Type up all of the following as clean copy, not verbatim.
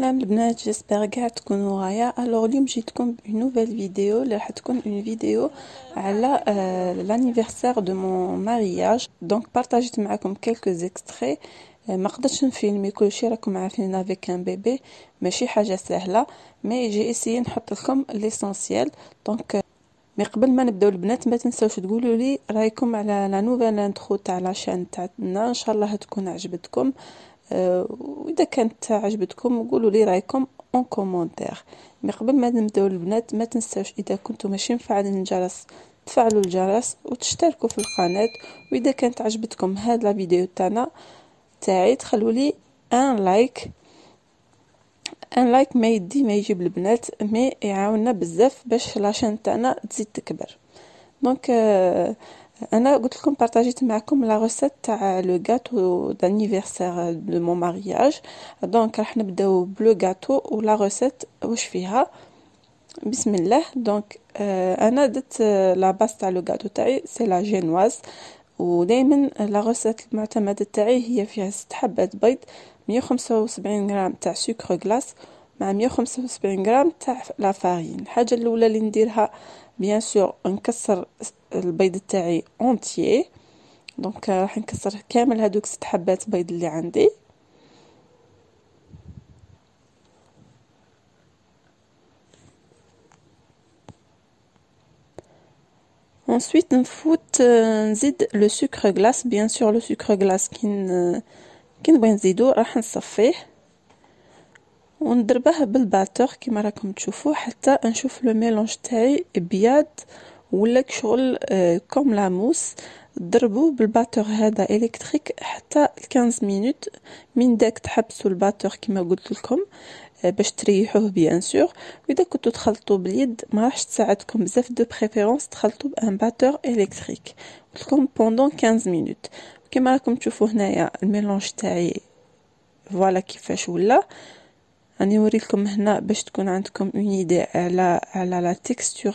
سلام البنات، جيسبر كاع تكونوا غايا. الوغ اليوم جيتكم بون نوفيل فيديو اللي راح تكون اون فيديو على لانيفرسير دو مون مارياج. دونك بارطاجيت معكم كلكو زيكستري. ما قدرتش نفيلمي كلشي، راكم عارفين افيك ان بيبي ماشي حاجه سهله، مي جي اسيي نحط لكم ليسونسيال. دونك مي قبل ما نبداو البنات ما تنساوش تقولوا لي رايكم على لا نوفيل انترو تاع لاشين تاعنا، ان شاء الله تكون عجبتكم. واذا كانت عجبتكم قولوا لي رايكم اون كومونتير. مي قبل ما نبداو البنات ما تنساوش اذا كنتم ماشي مفعلين الجرس تفعلوا الجرس وتشتركوا في القناه. واذا كانت عجبتكم هاد لا فيديو تاعي تخلوا لي ان لايك. ان لايك ما يدي ما يجيب البنات، مي يعاوننا بزاف باش لاشين تاعنا تزيد تكبر. دونك انا قلت لكم بارطاجيت معكم لا ريسيت تاع لو غاتو دانيفرسير دو مون مارياج. دونك راح نبداو بلو غاتو ولا ريسيت واش فيها. بسم الله. دونك انا درت لا باس تاع لو غاتو تاعي سي لا جينواز، ودائما لا ريسيت المعتمده تاعي هي فيها 6 حبات بيض، 175 غرام تاع سكر غلاس مع 175 غرام تاع لا فارين. الحاجه الاولى اللي نديرها بيان سور نكسر البيض تاعي اونتيي. دونك راح نكسر كامل هذوك 6 حبات بيض اللي عندي. ensuite نفوت نزيد لو سكر غلاس. بيان سور لو سكر غلاس كي نبغي نزيدو راح نصفيه وندربه بالباتور كما راكم تشوفوا حتى نشوف لو ميلونج تاعي ابيض ولا شغل كوم لا موس. ضربوا بالباتور هذا الكتريك حتى 15 مينوت. من داك تحبسوا الباتور كما قلت لكم باش تريحوه بيان سور. واذا كنتو تخلطوا باليد ما راحش تساعدكم بزاف، دو بريفيرونس تخلطوا بان باتور الكتريك. قلت لكم بوندون 15 مينوت. كما راكم تشوفوا هنايا الميلونج تاعي فوالا كيفاش ولا. راني نوريلكم هنا باش تكون عندكم اون ايدي على لا تيكستور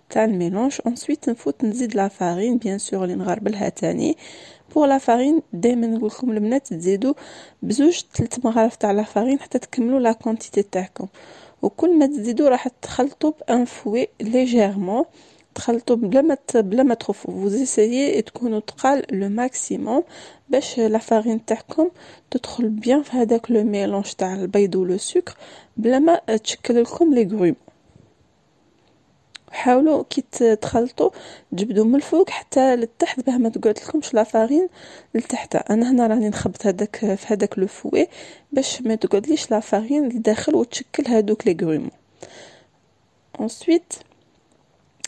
تاع الميلونج. انsuite نفوت نزيد لا فارين بيان سور اللي نغربلها تاني. بور لا فارين دائما نقول لكم البنات تزيدوا بزوج 3 مغارف تاع لا فارين حتى تكملوا لا كونتيتي تاعكم. وكل ما تزيدوا راح تخلطوا بان فوي ليجيرمون، تخلطوا بلا ما تخفوا. وزيسيي تكونوا تقال لو ماكسيموم باش لا فارين تاعكم تدخل بيان في هذاك لو ميلونج تاع البيض ولو سكر بلا ما تشكل لكم لي غروم. حاولوا كي تخلطوا تجبدوا من الفوق حتى للتحت باه ما تقعد لكمش لا فارين لتحت. انا هنا راني نخبط هذاك في هذاك لو فوي باش ما تقعدليش لا فارين لداخل وتشكل هذوك لي غروم. ensuite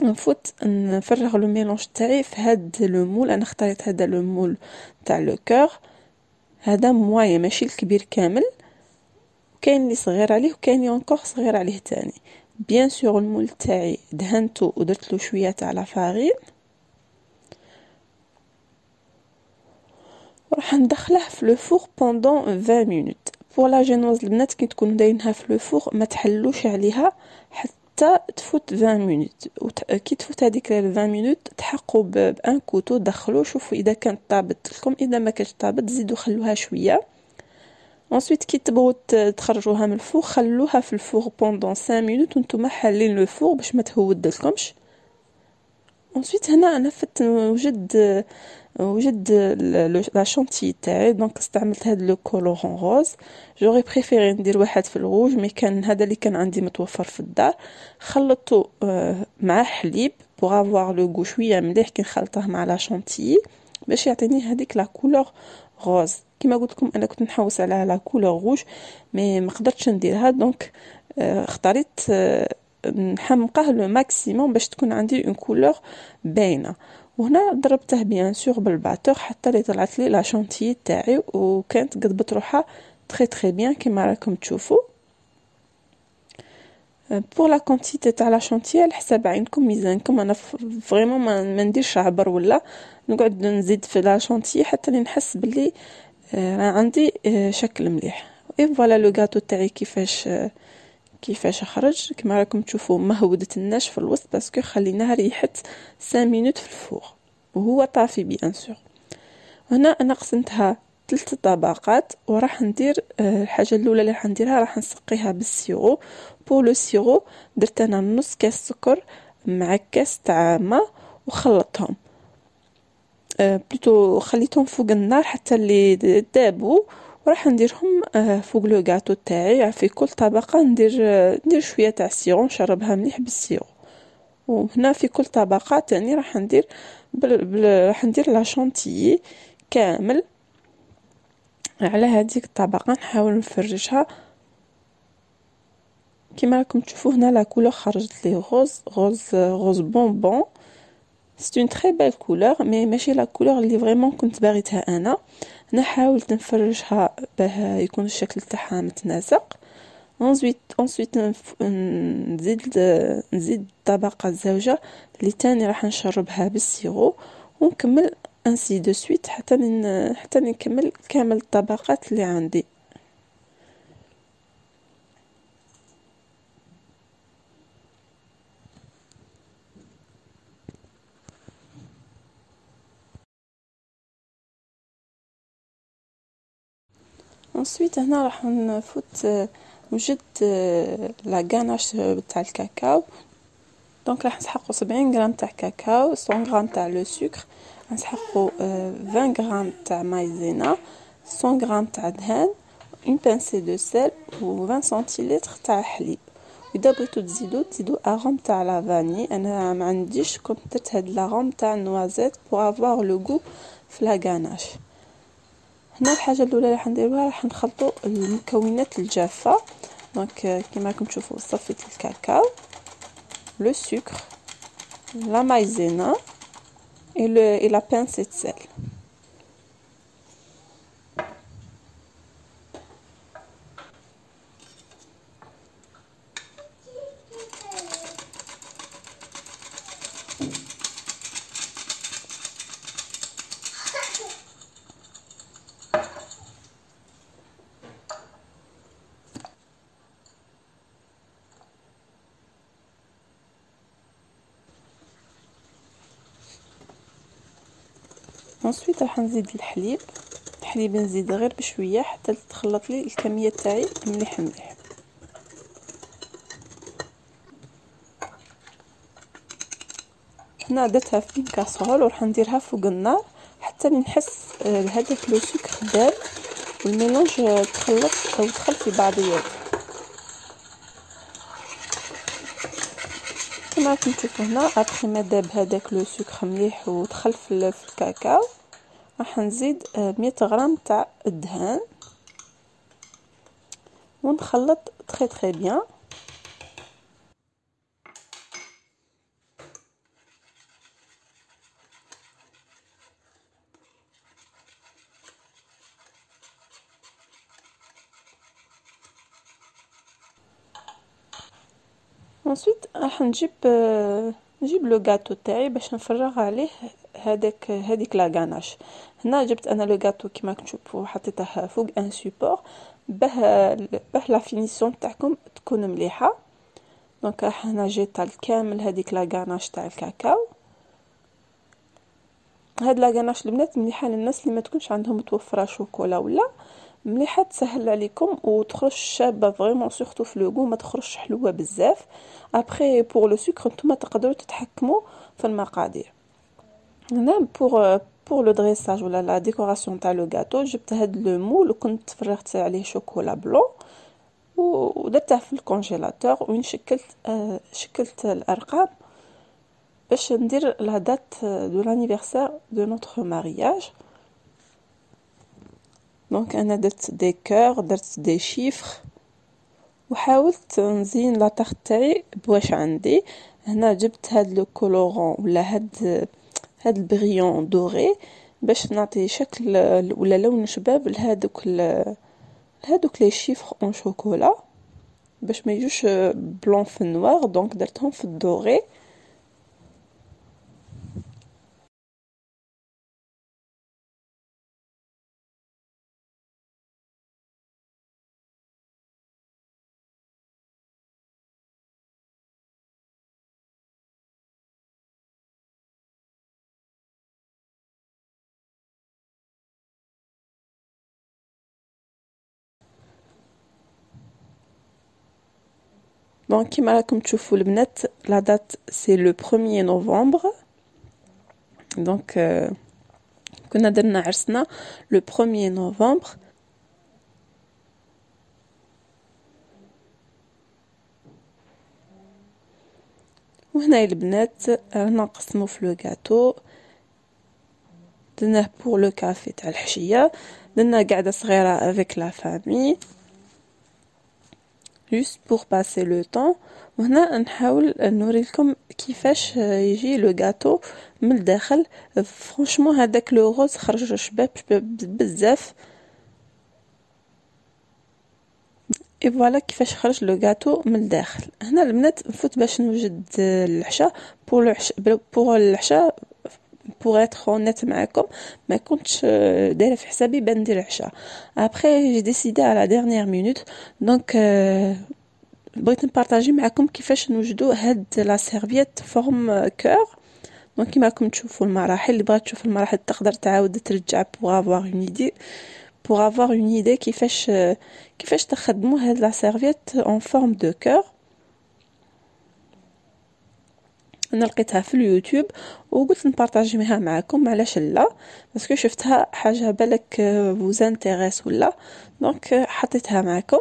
نفوت نفرغ لو ميلونج تاعي في هاد لو مول. انا اختاريت هذا لو مول تاع لو كور، هذا موايا ماشي الكبير كامل، كاين اللي صغير عليه وكاين اللي انكور صغير عليه تاني. بيان سور المول تاعي دهنته ودرت له شويه تاع لا فارين وراح ندخله في لو فور بوندون 20 مينوت. بور لا جينوز البنات كي تكون دايرينها في لو فور ما تحلوش عليها حتى تفوت 20 مينوت. كي تفوت هذيك 20 مينوت تحقوا بان كوتو دخلوا شوفوا اذا كانت طابت لكم، اذا ما كانتش طابت زيدوا خلوها شويه. ensuite كي تبغوا تخرجوها من الفور خلوها في الفور بوندون 5 مينوت وانتم حالين لو فور باش ما تهود لكمش. ensuite هنا انا فت وجد لا شونتي تاعي. دونك استعملت هذا لو كولورون روز. جوري بريفيري ندير واحد في الروج مي كان هذا اللي كان عندي متوفر في الدار. خلطته مع حليب بوغ افوار لو غو شويه مليح كي نخلطه مع لا شونتي باش يعطيني هذيك لا كولور روز. كما قلت لكم انا كنت نحوس على لا كولور روج مي ما قدرتش نديرها. دونك اختاريت نحمقه لو ماكسيموم باش تكون عندي اون كولور باينه. وهنا ضربته بيان سور بالباتور حتى اللي طلعت لي لا شونتي تاعي وكانت قضبت روحها تري تري بيان كما راكم تشوفوا. بور لا كونتيتي تاع لا شونتي على حساب عينكم ميزانكم. انا فريمون ما نديرش عبر ولا نقعد نزيد في لا شونتي حتى نحس باللي عندي شكل مليح. اي فوالا لو غاتو تاعي كيفاش خرج كما راكم تشوفوا. ما هودتناش في الوسط باسكو خليناها ريحت 5 مينوت في الفور وهو طافي بيان سور. هنا انا قسمتها 3 طبقات. وراح ندير الحاجه الاولى اللي راح نديرها راح نسقيها بالسيرو. بور لو سيرو درت انا نص كاس سكر مع كاس تاع ماء وخلطهم، بلوتو خليتهم فوق النار حتى اللي دابوا. وراح نديرهم فوق لو غاتو تاعي. في كل طبقه ندير شويه تاع سيرو، نشربها مليح بالسيرو. وهنا في كل طبقه تاني راح ندير راح ندير لا شونتيي كامل على هذيك الطبقه. نحاول نفرشها كما راكم تشوفوا هنا لا كولور خرجت لي غوز بونبون. سي اون تري بيل كولور مي ماشي لا كولور اللي فريمون كنت باغيتها انا. هنا حاولت نفرشها باه يكون الشكل تاعها متناسق. انسويت نزيد الطبقه الزوجه اللي تاني راح نشربها بالسيرو ونكمل انسي دو سويت حتى نكمل كامل الطبقات اللي عندي. انسويت هنا راح نفوت نوجد لا غاناش تاع الكاكاو. دونك راح نسحقو 70 غرام تاع كاكاو، 100 غرام تاع لو سكر، نسحقو 20 غرام تاع مايزينا، 100 غرام تاع دهان، اون بانسي دو سيل و 20 سنتيلتر تاع حليب. اذا بغيتو تزيدو اغوم تاع لا فاني. انا ما عنديش، كنت درت هاد لاغوم تاع النوازيت بور افوار لو غو في لا غاناش. هنا الحاجه الاولى اللي راح نديروها راح نخلطوا المكونات الجافه. دونك كما راكم تشوفوا صفيت الكاكاو، لو سكر، la maïzena et la pincée de sel. ensuite راح نزيد الحليب نزيد غير بشويه حتى تخلط لي الكميه تاعي مليح. هنا درتها في كاسرول وراح نديرها فوق النار حتى نحس بهذاك لو سكر داب والميلونج تخلط او دخل في بعضياته. كما راكم تشوفوا هنا ابخي ما داب هذاك لو سكر مليح ودخل في الكاكاو راح نزيد 100 غرام تاع الدهان ونخلط تري بيان. ensuite راح نجيب لو غاتو تاعي باش نفرغ عليه هذيك لا غاناش. هنا جبت انا لو غاتو كيما راكم تشوفوا حطيته فوق ان سوبور باه لا فينيسيون تاعكم تكون مليحه. دونك راح هنا جيت الكامل هذيك لا غاناش تاع الكاكاو. هاد لا غاناش البنات مليحه للناس اللي ما تكونش عندهم متوفره شوكولا ولا مليحه، تسهل عليكم وتخرج شابه فريمون سورتو في لو غو، ما تخرجش حلوه بزاف. ابري بور لو سكر نتوما تقدروا تتحكموا في المقادير. هنا بور لو دريساج ولا لا ديكوراسيون تاع لو غاتو جبت هاد لو مول وكنت فرغت عليه شوكولا بلون ودرته في الكونجيلاتور وين شكلت الارقام باش ندير لا دات دو لانيفرسير دو نوتر مارياج. دونك انا درت دي كور، درت دي شيفر وحاولت نزين لا طارت تاعي بواش عندي. هنا جبت هاد لو كولورون ولا هاد البريون دوري باش نعطي شكل ولا لون شباب لهادوك لي شيفر اون شوكولا باش ما يجوش بلون في النوار. دونك درتهم في الدوري. دونك كيما راكم تشوفوا البنات لا دات سي لو 1 نوفمبر. دونك كنا درنا عرسنا لو 1 نوفمبر. وهنا البنات رانا نقسمو في لو غاتو، درناه بور لو كافي تاع الحشيه، درنا قعده صغيره افيك لا فامي جوست بور باسي لو طون. وهنا نحاول نوريلكم كيفاش يجي لو غاتو من الداخل. فرانشمون هذاك لو روز خرج شباب بزاف. اي فوالا كيفاش خرج لو غاتو من الداخل. هنا البنات نفوت باش نوجد العشاء بور العشاء. بوغ اتر هونيت معاكم ما كنتش دايره في حسابي بندير العشاء. ابري جي ديسيدي على ديرنيير مينوت. دونك بغيت نبارطاجي معكم كيفاش نوجدو هاد لا سيرفييت فورم كور. دونك كيما راكم تشوفوا المراحل، اللي بغات تشوف المراحل تقدر تعاود ترجع بوغ افوار اون ايدي، كيفاش تخدموا هاد لا سيرفييت اون فورم دو كور. انا لقيتها في اليوتيوب وقلت نبارطاجيها معكم، علاش لا، باسكو شفتها حاجه بالك فوز انتريس ولا، دونك حطيتها معكم.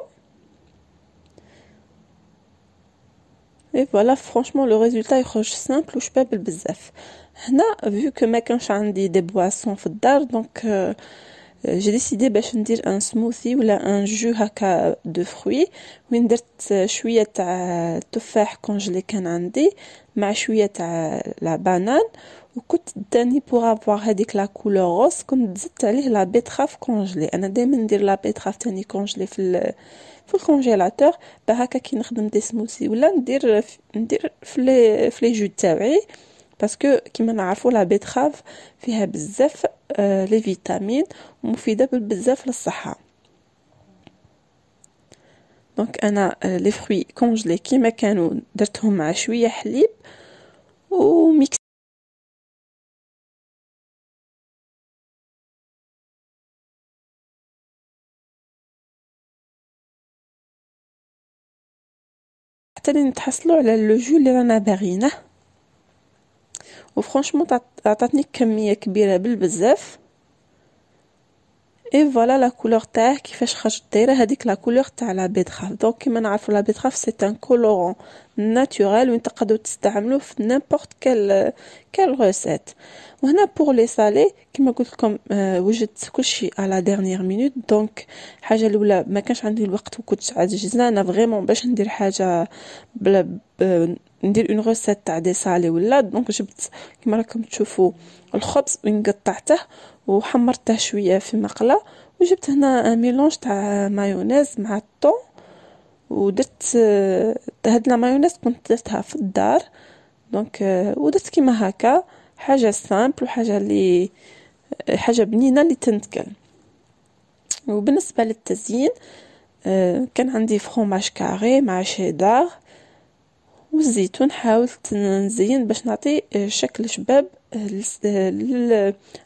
اي فوالا فرانشمون لو ريزولتا يخرج سامبل وشباب بزاف. هنا فيو كو ما كانش عندي دي بواسون في الدار، دونك جي ديسيدي باش ندير ان سموثي ولا ان جو هكا دو فروي، وين درت شويه تاع تفاح كونجلي كان عندي مع شويه تاع لا بانان، وكنت داني بوغ افوار هذيك لا كولور روز كنت زدت عليه لا بيتراف كونجلي. انا دائما ندير لا بيتراف تاني كونجلي في الكونجيلاتور، هكا كي نخدم دي سموثي ولا ندير في لي جو تاعي، باسكو كيما نعرفوا لا بيتراف فيها بزاف لي فيتامين ومفيده بزاف للصحه. دونك انا لي فروي كونجلي كيما كانوا درتهم مع شويه حليب وميكس. حتى نتحصلوا على لو جو اللي رانا باغينه. وفرانشمون عطاتني كميه كبيره بزاف. اي فوالا لا كولور تاعه كيفاش خرجت دايره هذيك لا كولور تاع لا بيتراف. دونك كيما نعرفوا لا بيتراف سي ان كولورون ناتوريل وين تقدروا تستعملوه في نيمبورط كال ريسيت. وهنا بور لي سالي كيما قلت لكم وجدت كلشي على ديرنيير مينوت. دونك حاجه الاولى ما كانش عندي الوقت وكنت عاجزه انا فريمون باش ندير حاجه بلا ندير اون ريسيت تاع دي سالي ولا. دونك جبت كيما راكم تشوفوا الخبز وين قطعته وحمرته شويه في مقله، وجبت هنا ميلونج تاع مايونيز مع الطون، ودرت هاد لا مايونيز كنت درتها في الدار. دونك ودرت كيما هكا حاجه سامبل وحاجه اللي حاجه بنينه اللي تنتكل. وبالنسبه للتزيين كان عندي فرomage كاري مع شيدار والزيتون. حاولت نزين باش نعطي شكل شباب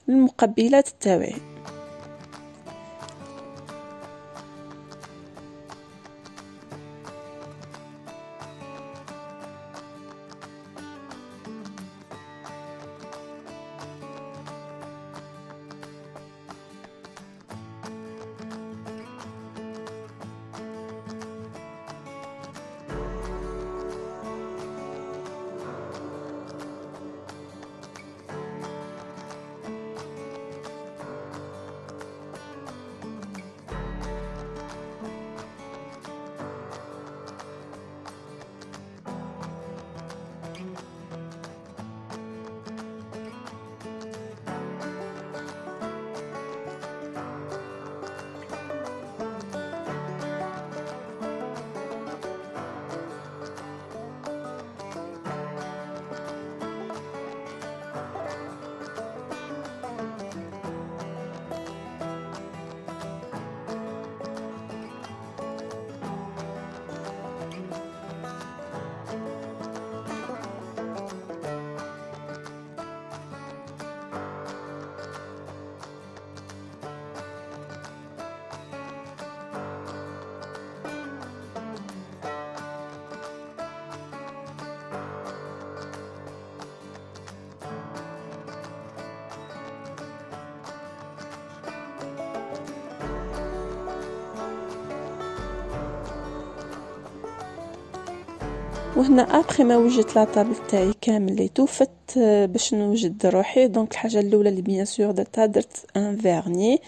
للمقبلات تاعي. وهنا ابخي ما وجدت لا طابل تاعي كامل لي توفت باش نوجد روحي. دونك الحاجه الاولى اللي بيان سور درت ان فيرني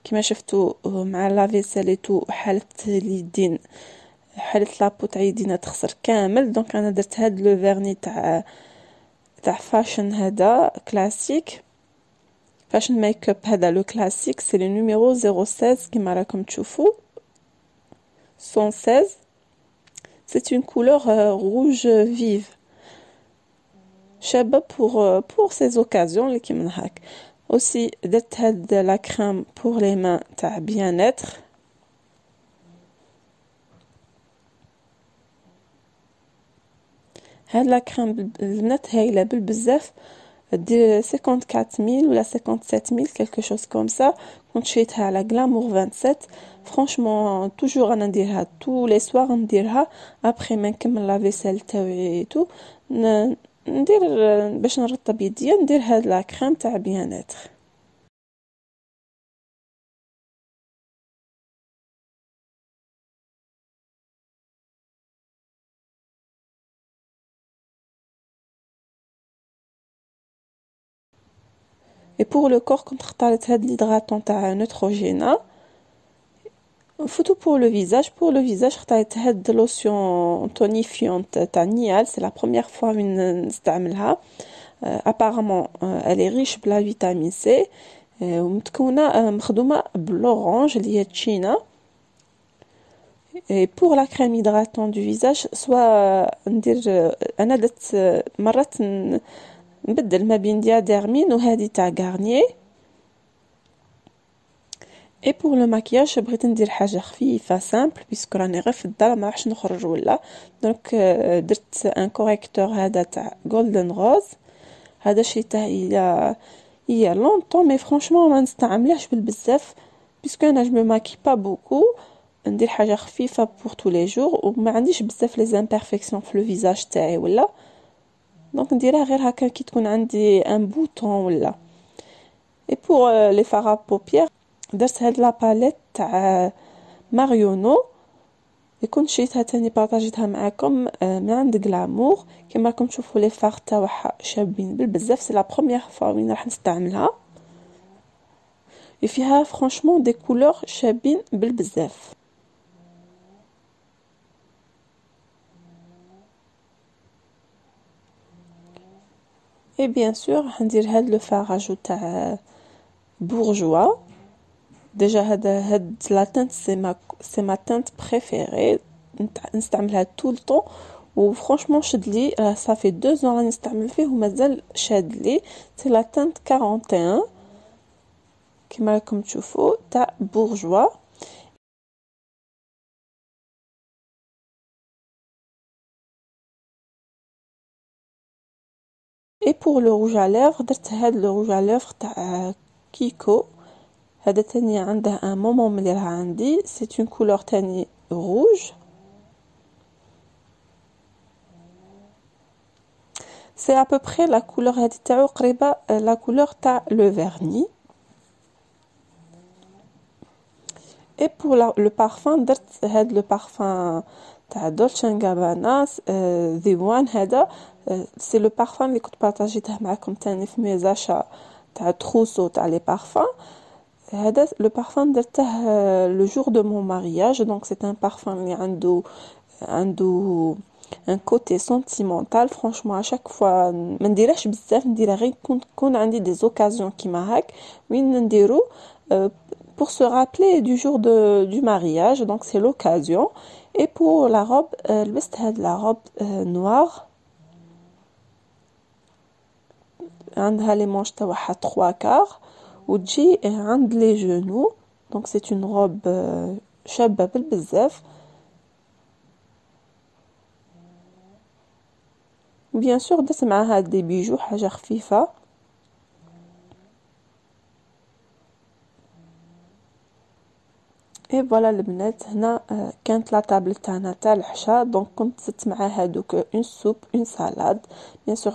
كما شفتوا مع لافيسيل تو حالت اليدين، حالت لابو تاع يدينا تخسر كامل. دونك انا درت هاد لو فيرني تاع فاشن، هذا كلاسيك فاشن ميك اب، هذا لو كلاسيك سي لو نيميرو 016 كما راكم تشوفوا 116. C'est une couleur rouge vive شابة pour ces occasions اللي كيما هاك. aussi درت هاد لا كريم pour les mains تاع bien-être. هاد لا كريم البنات هايله بالبزاف، دير 54000 ولا 57000 quelque chose comme ça. كنت شريتها على غلامور 27. فرانشمون توجور انا نديرها تو لي سوار، نديرها ابري ما نكمل لا فيسيل تاعي تو ندير باش نرطب يديا، ندير هاد لا كريم تاع بياناتر. et pour le corps كنت اختارت هاد ليدغاتون تاع نوتروجينا. photo pour le visage اختارت هاد لوسيون تونيفيونت تاع نيال، سي لا بروميير فوا وين نستعملها. apparemment elle est riche بلا فيتامين سي، ومتكونه مخدومه بلورانج اللي هي تشينا. et pour la crème hydratante du visage soit ندير انا درت مرات نبدل ما بين دياديرمين وهذه تاع غارنيي. et pour le maquillage بغيت ندير حاجه خفيفه سامبل بيسكو راني غير في الدار ما راحش نخرج ولا. دونك درت ان كوريكتور هذا تاع جولدن روز، هذا شريته il y a longtemps mais franchement ما نستعملهش بالبزاف بيسكو انا جو ماكي با بوكو، ندير حاجه خفيفه pour tous les jours وما عنديش بزاف لي امبيرفيكسيون في لو فيزاج تاعي ولا. دونك نديرها غير هكا كي تكون عندي ان بوطون ولا. et pour les fards à paupières درت هاد لا باليت تاع ماريونو اللي كنت شريتها تاني بارطاجيتها معكم من عند غلامور. كما راكم تشوفوا لي فار تاعها شابين بالبزاف، سي لا بروميير فوا وين راح نستعملها. فيها فرانشمون دي كولور شابين بالبزاف. et bien sûr راح ندير هاد لو فاراج تاع بورجوا. ديجا هاد لا تانت سي ما تانت بريفيري، نستعملها طول طون وفرانشمون شد لي صافي 2 ans راني نستعمل فيه ومازال شاد لي. سي لا تانت 41 كما راكم تشوفوا تاع بورجوا. et pour le rouge à lèvres درت هاد لو روج à lèvres تاع كيكو، هذا تاني عنده ان مومون ملي راه عندي، سي اون كولور تاني روج. سي ا بوبري لا كولور هذه تاعو قريبه لا كولور تاع لو فيرني. et pour le parfum درت هاد لو بارفان تاع دولتشي اند غابانا ذي وان. هذا سي لو بارفان اللي كنت بارطاجيته معكم تاني في ميزاشا تاع تروسو تاع لي بارفان. هذا لو بارفان درته لو جور دو مون مارياج. دونك سي ان بارفان اللي عنده ان كوتي سونتيمونتال. فرانشمون ا شاك فوا ما نديرهش بزاف، نديرها غير كون عندي دي اوكازيون كيما هاك وين نديرو pour se rappeler du jour du mariage. donc c'est l'occasion. et pour la robe لبست هاد la robe noire عندها لي مونش تاعها 3 كار وتجي عند لي جونو. donc c'est une robe شابه بالبزاف. بيان سور درت معاها دي بيجو حاجه خفيفه. اي فوالا البنات هنا كانت لا طابل تاعنا تاع العشاء. دونك كنت زدت معاها دوك اون سوب اون سالاد بيان سور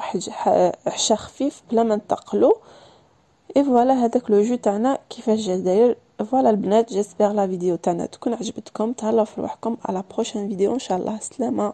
عشاء خفيف بلا ما نتقلو. اي فوالا هذاك لو جو تاعنا كيفاش جا داير. فوالا البنات جيسبر لا فيديو تاعنا تكون عجبتكم. تهلاو في روحكم على بروشين فيديو ان شاء الله. سلامه.